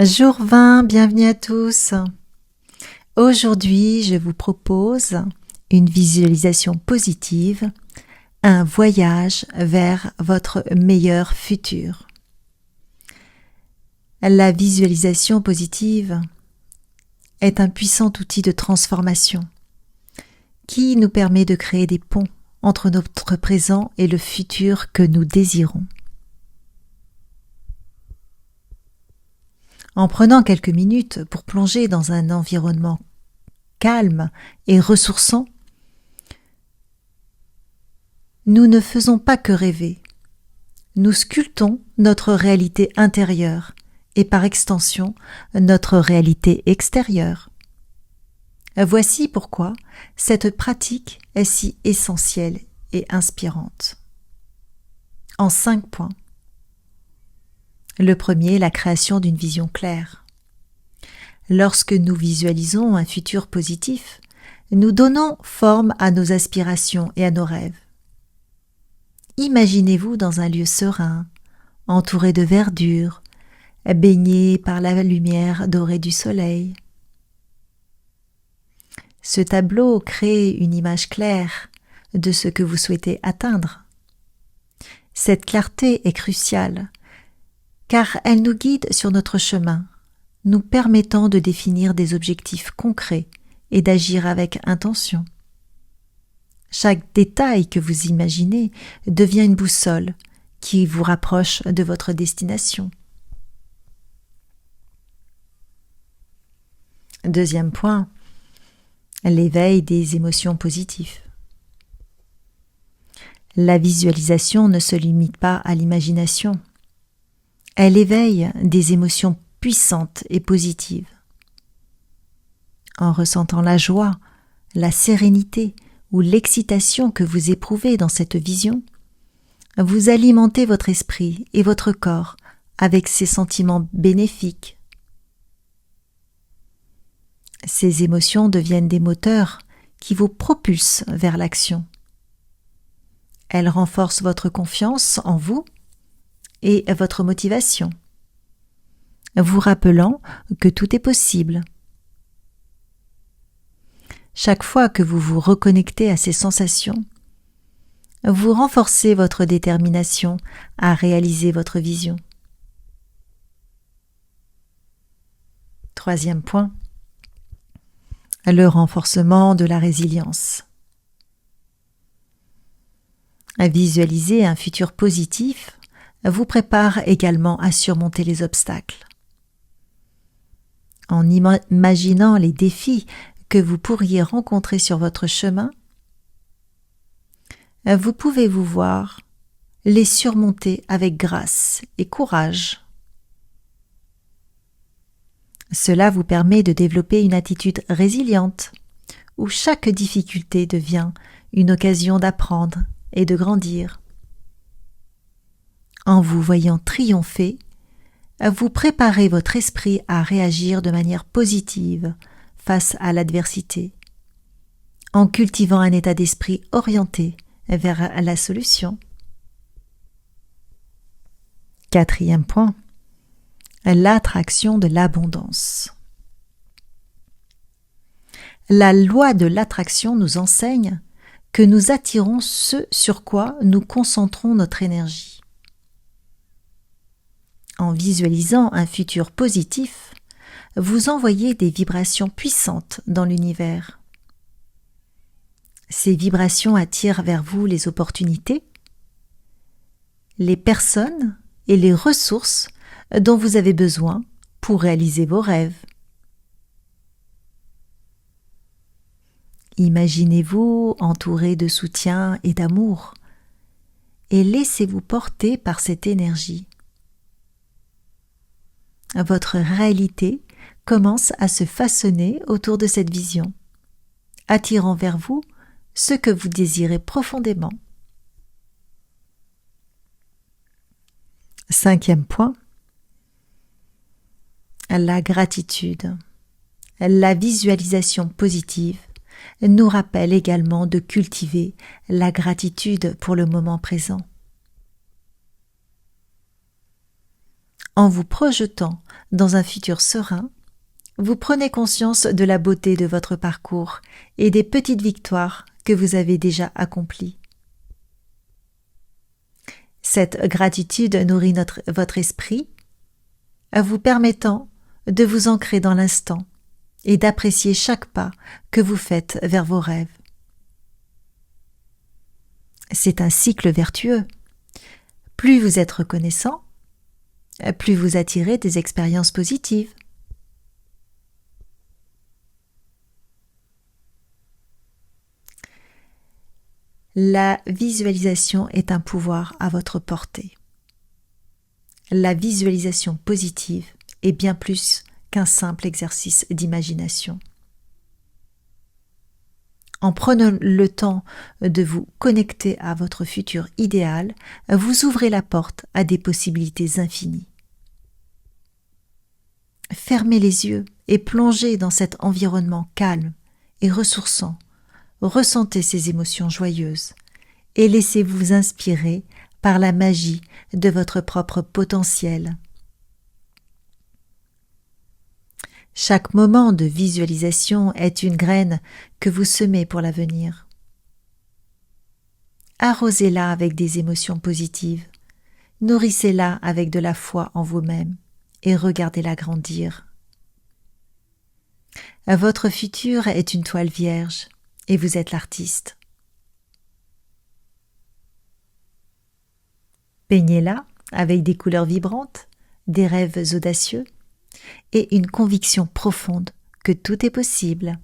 Jour 20, bienvenue à tous. Aujourd'hui, je vous propose une visualisation positive, un voyage vers votre meilleur futur. La visualisation positive est un puissant outil de transformation qui nous permet de créer des ponts entre notre présent et le futur que nous désirons. En prenant quelques minutes pour plonger dans un environnement calme et ressourçant, nous ne faisons pas que rêver. Nous sculptons notre réalité intérieure et par extension notre réalité extérieure. Voici pourquoi cette pratique est si essentielle et inspirante. En 5 points. Le premier, la création d'une vision claire. Lorsque nous visualisons un futur positif, nous donnons forme à nos aspirations et à nos rêves. Imaginez-vous dans un lieu serein, entouré de verdure, baigné par la lumière dorée du soleil. Ce tableau crée une image claire de ce que vous souhaitez atteindre. Cette clarté est cruciale, car elle nous guide sur notre chemin, nous permettant de définir des objectifs concrets et d'agir avec intention. Chaque détail que vous imaginez devient une boussole qui vous rapproche de votre destination. Deuxième point, l'éveil des émotions positives. La visualisation ne se limite pas à l'imagination. Elle éveille des émotions puissantes et positives. En ressentant la joie, la sérénité ou l'excitation que vous éprouvez dans cette vision, vous alimentez votre esprit et votre corps avec ces sentiments bénéfiques. Ces émotions deviennent des moteurs qui vous propulsent vers l'action. Elles renforcent votre confiance en vous et votre motivation, vous rappelant que tout est possible. Chaque fois que vous vous reconnectez à ces sensations, vous renforcez votre détermination à réaliser votre vision. Troisième point, le renforcement de la résilience. Visualiser un futur positif vous prépare également à surmonter les obstacles. En imaginant les défis que vous pourriez rencontrer sur votre chemin, vous pouvez vous voir les surmonter avec grâce et courage. Cela vous permet de développer une attitude résiliente, où chaque difficulté devient une occasion d'apprendre et de grandir. En vous voyant triompher, vous préparez votre esprit à réagir de manière positive face à l'adversité, en cultivant un état d'esprit orienté vers la solution. Quatrième point, l'attraction de l'abondance. La loi de l'attraction nous enseigne que nous attirons ce sur quoi nous concentrons notre énergie. En visualisant un futur positif, vous envoyez des vibrations puissantes dans l'univers. Ces vibrations attirent vers vous les opportunités, les personnes et les ressources dont vous avez besoin pour réaliser vos rêves. Imaginez-vous entouré de soutien et d'amour et laissez-vous porter par cette énergie. Votre réalité commence à se façonner autour de cette vision, attirant vers vous ce que vous désirez profondément. Cinquième point, la gratitude. La visualisation positive nous rappelle également de cultiver la gratitude pour le moment présent. En vous projetant dans un futur serein, vous prenez conscience de la beauté de votre parcours et des petites victoires que vous avez déjà accomplies. Cette gratitude nourrit votre esprit, vous permettant de vous ancrer dans l'instant et d'apprécier chaque pas que vous faites vers vos rêves. C'est un cycle vertueux. Plus vous êtes reconnaissant, plus vous attirez des expériences positives. La visualisation est un pouvoir à votre portée. La visualisation positive est bien plus qu'un simple exercice d'imagination. En prenant le temps de vous connecter à votre futur idéal, vous ouvrez la porte à des possibilités infinies. Fermez les yeux et plongez dans cet environnement calme et ressourçant. Ressentez ces émotions joyeuses et laissez-vous inspirer par la magie de votre propre potentiel. Chaque moment de visualisation est une graine que vous semez pour l'avenir. Arrosez-la avec des émotions positives, nourrissez-la avec de la foi en vous-même et regardez-la grandir. Votre futur est une toile vierge et vous êtes l'artiste. Peignez-la avec des couleurs vibrantes, des rêves audacieux et une conviction profonde que tout est possible.